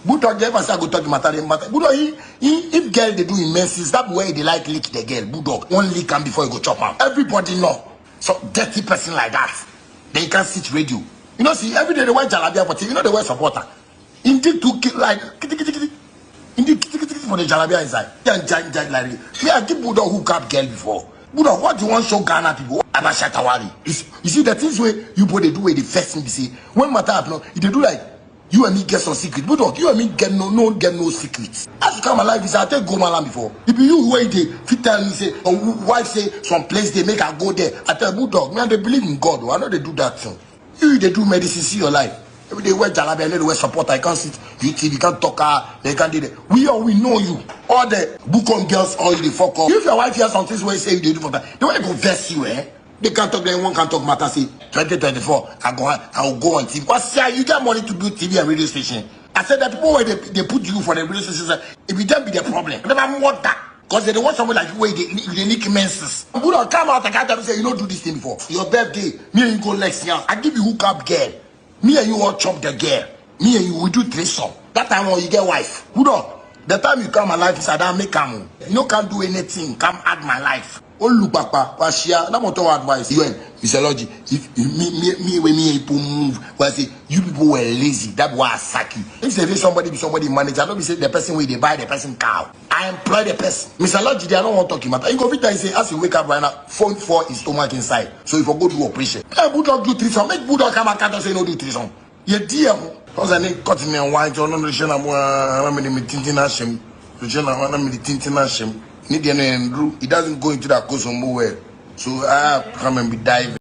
Bulldog never say I go talk matter. Bulldog, if girl they do immense, that way they like lick the girl. Bulldog, one lick and before you go chop out. Everybody know. So dirty person like that, they can't sit radio. You know, see, every day they wear jalabia for TV. You know they wear supporter. Indeed, to like indeed for the jalabia inside. Like me, I give Bulldog hook up girl before. Bulldog, what do you want show Ghana people? I'm a Shatta Wale. You see the things where you both they do where the first thing they say when matter happen, they do like you and me get some secret. Bulldog, you and me get no secrets. As you come alive, is I take go malam before. If you wait they fit tell me say or wife say some place they make I go there. I tell Bulldog, man, they believe in God. I know they do that thing. You they do medicine, see your life. Every day wear jalabia, they wear support. I can't sit YouTube, you can't talk, they can't do that. We know you. All the book on girls, all the fuck up. If your wife hears something where you say you do for that, they want to go verse you, eh? They can't talk, then one can't talk matter. Say 2024, I will go on TV. What's you get money to build TV and radio station? I said that people where they put you for the radio station, it will then be the problem. They never want that. Because they don't want someone like you where they need menses. You don't come out and can't say you don't do this thing before. Your birthday, me and you go next year. I give you hook up girl. Me and you all chop the girl. Me and you will do threesome. That time when you get wife. Bulldog, the time you come alive is I don't make come. You know can't do anything. Come add my life. Oh look papa, Pashia, that motor advice. You and Mr. Logi, if me people move, well say you people were lazy. That why I sack you. If they somebody manager, I don't be say the person where they buy the person cow. I employ the person. Mr. Logi, they don't want to talk about. You go fit and say as you wake up right now, phone for his stomach inside. So if I go do operation, hey, Bulldog do threesome. Make Bulldog come and can't say no do threesome. You dear because I need cut me and white or no Luciana me tintina shame. Luciana me tintina shame. It doesn't go into that cosmo well. So I come and be diving.